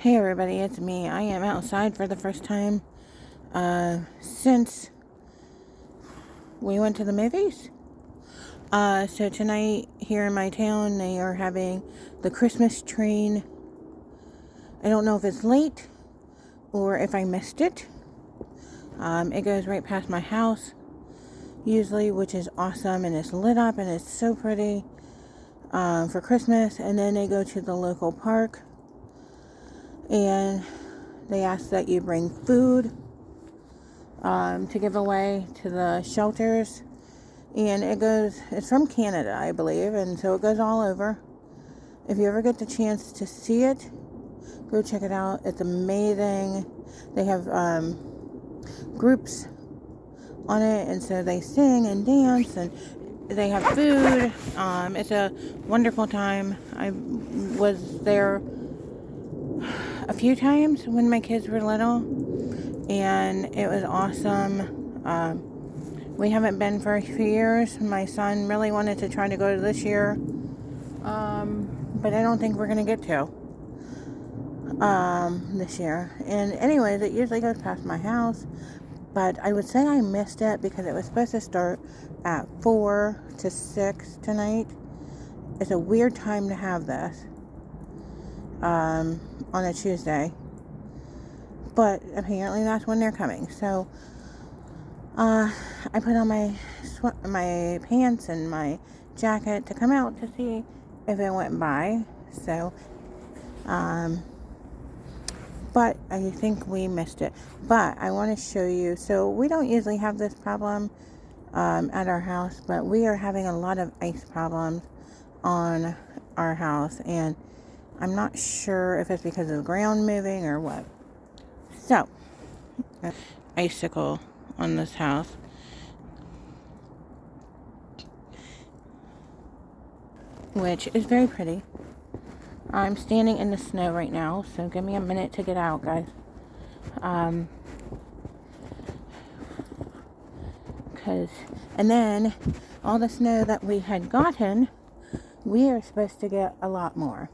Hey everybody, it's me. I am outside for the first time since we went to the movies. So tonight here in my town, they are having the Christmas train. I don't know if it's late or if I missed it. It goes right past my house usually, which is awesome, and it's lit up and it's so pretty for Christmas. And then they go to the local park and they ask that you bring food to give away to the shelters. And it's from Canada, I believe, and so it goes all over. If you ever get the chance to see it, go check it out. It's amazing. They have groups on it, and so they sing and dance, and they have food. It's a wonderful time. I was there a few times when my kids were little, and it was awesome. We haven't been for a few years. My son really wanted to try to go to this year, but I don't think we're going to get to this year. And anyways, it usually goes past my house, but I would say I missed it because it was supposed to start at 4 to 6 tonight. It's a weird time to have this on a Tuesday, but apparently that's when they're coming. So I put on my pants and my jacket to come out to see if it went by. So, but I think we missed it. But I want to show you. So we don't usually have this problem at our house, but we are having a lot of ice problems on our house, and I'm not sure if it's because of the ground moving or what. So, icicle on this house, which is very pretty. I'm standing in the snow right now, so give me a minute to get out, guys. And then all the snow that we had gotten, we are supposed to get a lot more.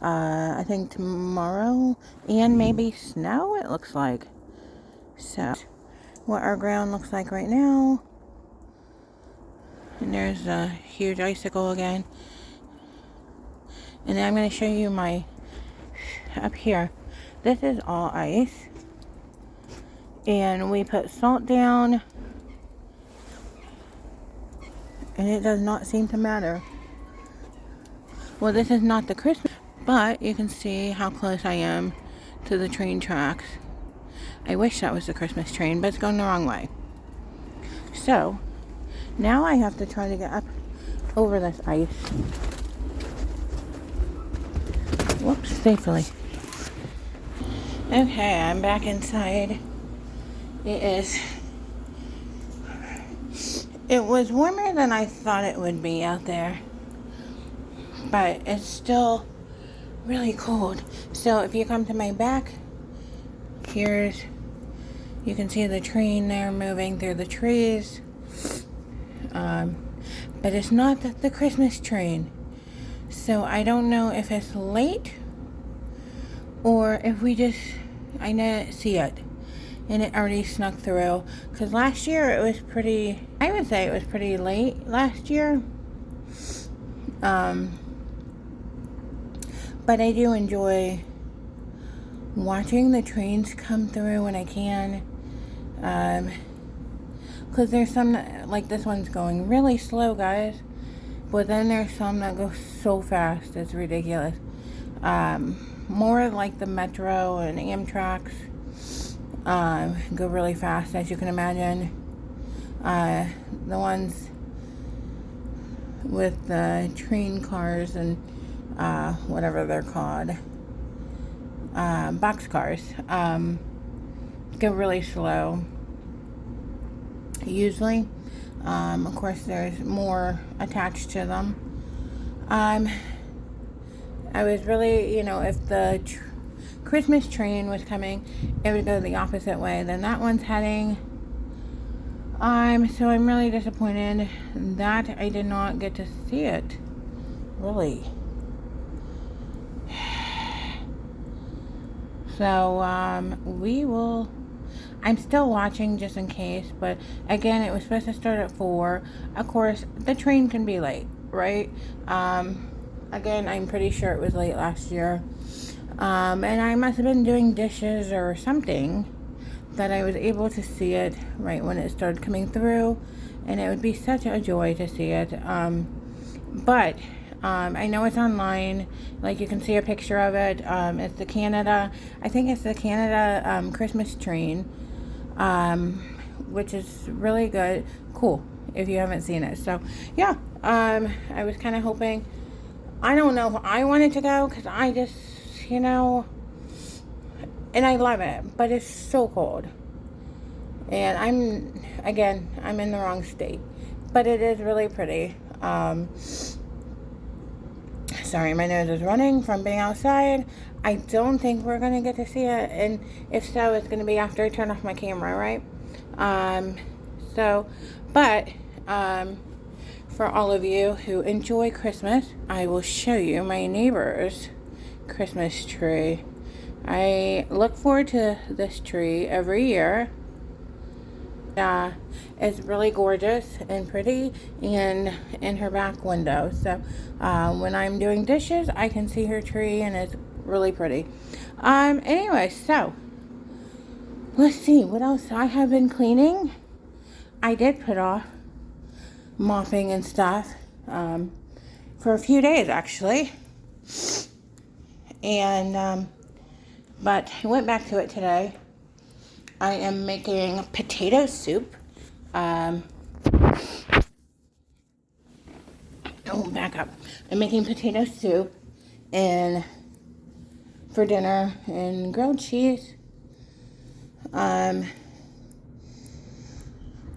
I think tomorrow, and maybe snow, it looks like. So what our ground looks like right now. And there's a huge icicle again. And then I'm going to show you up here. This is all ice. And we put salt down. And it does not seem to matter. Well, this is not the Christmas, but you can see how close I am to the train tracks. I wish that was the Christmas train, but it's going the wrong way. So, now I have to try to get up over this ice. Whoops, safely. Okay, I'm back inside. It was warmer than I thought it would be out there, but it's still really cold. So if you come to my back, you can see the train there moving through the trees. But it's not the Christmas train. So I don't know if it's late or if I didn't see it and it already snuck through. Because last year I would say it was pretty late last year. But I do enjoy watching the trains come through when I can. Because there's some like this one's going really slow, guys. But then there's some that go so fast, it's ridiculous. More like the Metro and Amtrak's go really fast, as you can imagine. The ones with the train cars and whatever they're called, boxcars, go really slow. Usually, of course, there's more attached to them. I was really, if the Christmas train was coming, it would go the opposite way than that one's heading. So I'm really disappointed that I did not get to see it. Really. So we will. I'm still watching just in case, but again, it was supposed to start at 4. Of course, the train can be late, right? Again, I'm pretty sure it was late last year. And I must have been doing dishes or something that I was able to see it right when it started coming through, and it would be such a joy to see it. But I know it's online, like you can see a picture of it. It's the Canada, I think it's the Canada Christmas train, which is really good, cool if you haven't seen it. So yeah, I was kind of hoping, I don't know if I wanted to go because I just, and I love it, but it's so cold. And I'm in the wrong state, but it is really pretty. Sorry, my nose is running from being outside. I don't think we're going to get to see it, and if so, it's going to be after I turn off my camera, right? But for all of you who enjoy Christmas, I will show you my neighbor's Christmas tree. I look forward to this tree every year. It's really gorgeous and pretty, and in her back window. So when I'm doing dishes, I can see her tree, and it's really pretty. Anyway, so let's see what else I have been cleaning. I did put off mopping and stuff for a few days actually, and but I went back to it today. I am making potato soup. Back up. I'm making potato soup and for dinner and grilled cheese.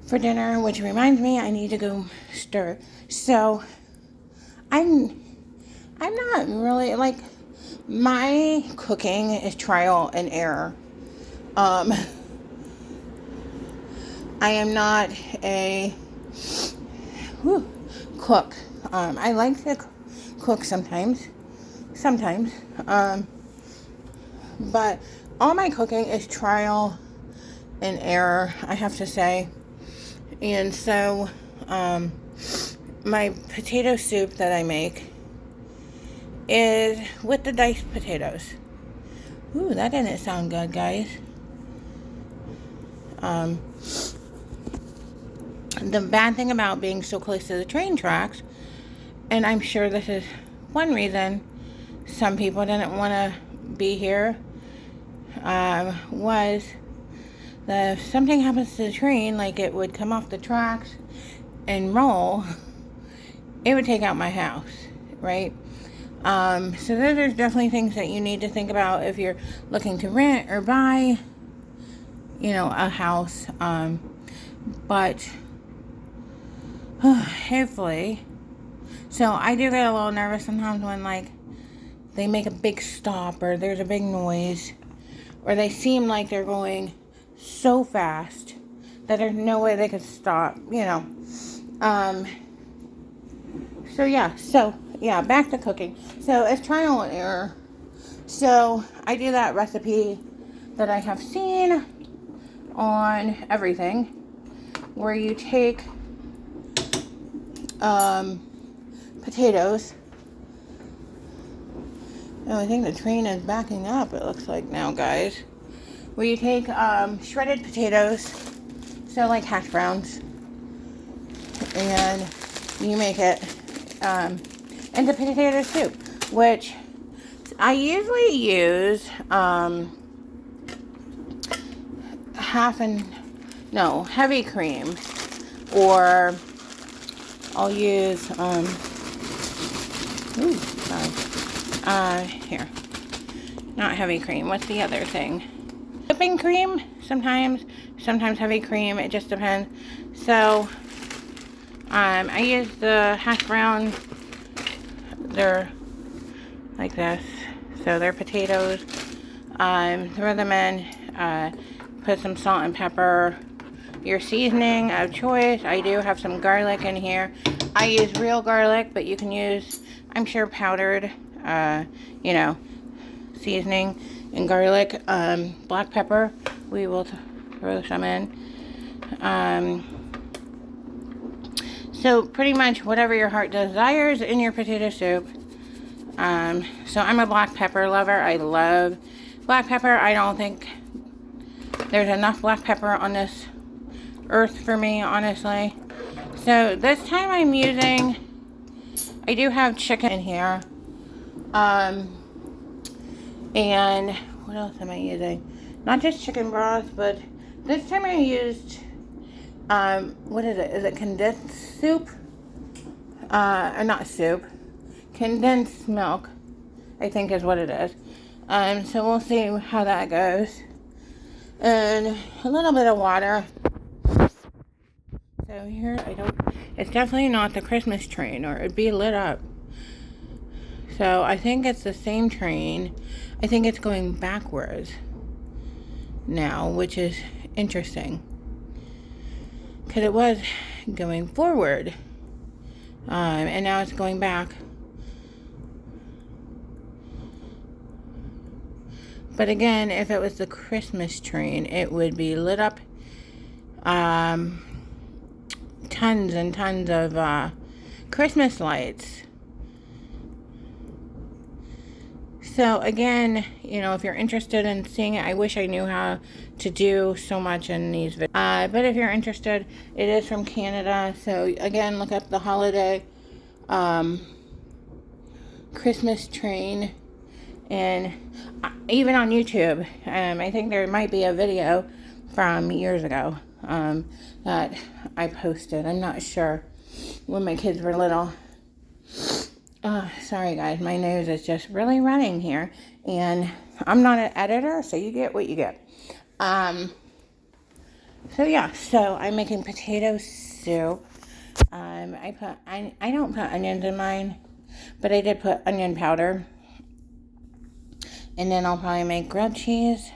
For dinner, which reminds me, I need to go stir. So I'm not really like, my cooking is trial and error. I am not a cook. I like to cook sometimes, but all my cooking is trial and error, I have to say. And so, my potato soup that I make is with the diced potatoes. Ooh, that didn't sound good, guys. The bad thing about being so close to the train tracks, and I'm sure this is one reason some people didn't want to be here, was that if something happens to the train, like it would come off the tracks and roll, it would take out my house, right? So those are definitely things that you need to think about if you're looking to rent or buy, a house. But hopefully. So I do get a little nervous sometimes when like they make a big stop or there's a big noise or they seem like they're going so fast that there's no way they could stop, So yeah, back to cooking. So it's trial and error. So I do that recipe that I have seen on everything, where you take potatoes. Oh, I think the train is backing up, it looks like now, guys. Where you take shredded potatoes, so like hash browns, and you make it into potato soup, which I usually use heavy cream, or I'll use here, not heavy cream, what's the other thing, whipping cream, sometimes heavy cream, it just depends. So I use the hash brown, they're like this, so they're potatoes, throw them in, put some salt and pepper, your seasoning of choice. I do have some garlic in here. I use real garlic, but you can use, I'm sure, powdered, seasoning and garlic, black pepper. We will throw some in. So pretty much whatever your heart desires in your potato soup. So I'm a black pepper lover. I love black pepper. I don't think there's enough black pepper on this earth for me, honestly. So this time I do have chicken in here. And what else am I using? Not just chicken broth, but this time I used, what is it? Is it condensed soup? Or not soup. Condensed milk, I think is what it is. So we'll see how that goes. And a little bit of water. So here, it's definitely not the Christmas train, or it'd be lit up. So I think it's the same train. I think it's going backwards now, which is interesting. Because it was going forward. And now it's going back. But again, if it was the Christmas train, it would be lit up. Tons and tons of Christmas lights. So again, if you're interested in seeing it, I wish I knew how to do so much in these videos. But if you're interested, it is from Canada. So again, look up the holiday Christmas train. And even on YouTube, I think there might be a video from years ago that I posted. I'm not sure, when my kids were little. Sorry guys, my nose is just really running here, and I'm not an editor, so you get what you get. So yeah, so I'm making potato soup. I don't put onions in mine, but I did put onion powder. And then I'll probably make grilled cheese.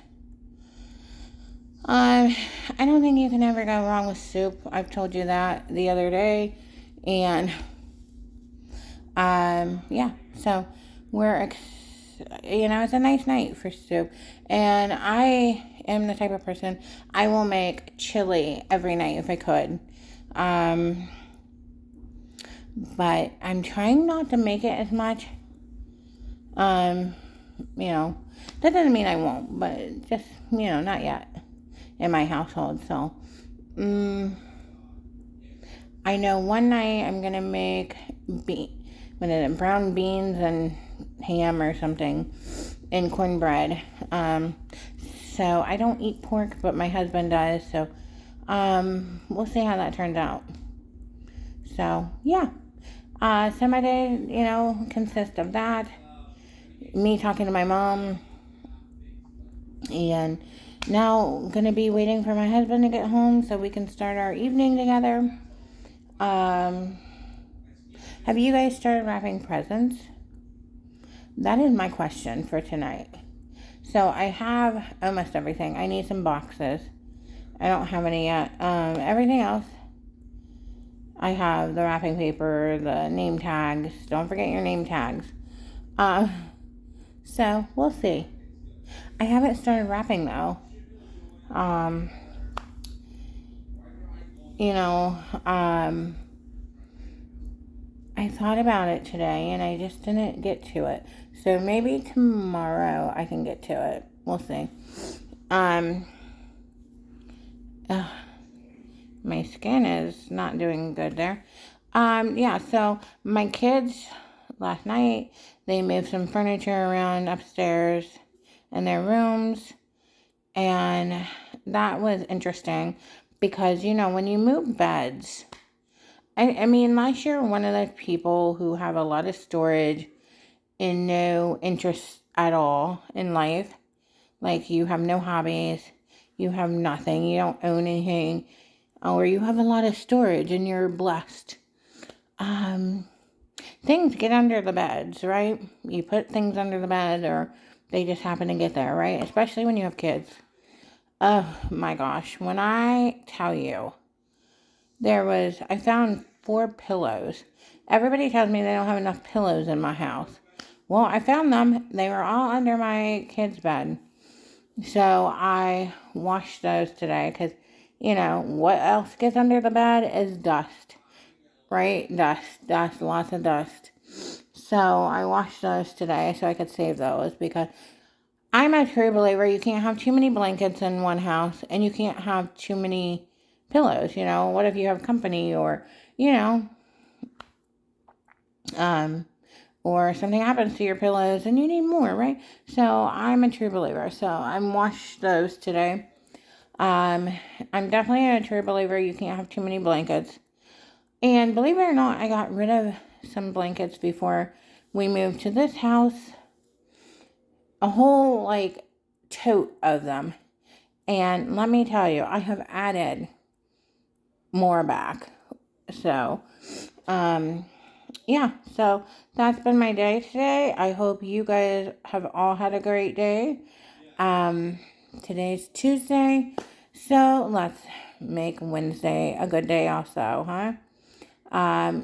I don't think you can ever go wrong with soup. I've told you that the other day. And, yeah. So, it's a nice night for soup. And I am the type of person, I will make chili every night if I could. But I'm trying not to make it as much. That doesn't mean I won't, but just, not yet in my household. So, I know one night I'm going to make brown beans and ham or something and cornbread. So I don't eat pork, but my husband does. So, we'll see how that turns out. So, yeah. Some of day, consists of that. Me talking to my mom, and now gonna be waiting for my husband to get home so we can start our evening together. Have you guys started wrapping presents? That is my question for tonight. So I have almost everything. I need some boxes. I don't have any yet. Everything else, I have the wrapping paper, the name tags. Don't forget your name tags. So, we'll see. I haven't started wrapping, though. I thought about it today, and I just didn't get to it. So, maybe tomorrow I can get to it. We'll see. My skin is not doing good there. So my kids last night, they moved some furniture around upstairs in their rooms, and that was interesting because, when you move beds, I mean, unless you're one of those people who have a lot of storage and no interest at all in life, like you have no hobbies, you have nothing, you don't own anything, or you have a lot of storage and you're blessed. Things get under the beds, right? You put things under the bed, or they just happen to get there, right? Especially when you have kids. Oh my gosh. When I tell you, I found 4 pillows. Everybody tells me they don't have enough pillows in my house. Well, I found them. They were all under my kid's bed. So I washed those today because, what else gets under the bed is dust, right? Dust, lots of dust. So I washed those today so I could save those because I'm a true believer you can't have too many blankets in one house and you can't have too many pillows. What if you have company or, um, or something happens to your pillows and you need more, right? So I'm a true believer. So I washed those today. I'm definitely a true believer you can't have too many blankets. And believe it or not, I got rid of some blankets before we moved to this house. A whole, tote of them. And let me tell you, I have added more back. So, yeah, so that's been my day today. I hope you guys have all had a great day. Today's Tuesday, so let's make Wednesday a good day also, huh?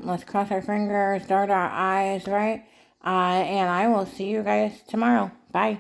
Let's cross our fingers, dart our eyes, right? And I will see you guys tomorrow. Bye.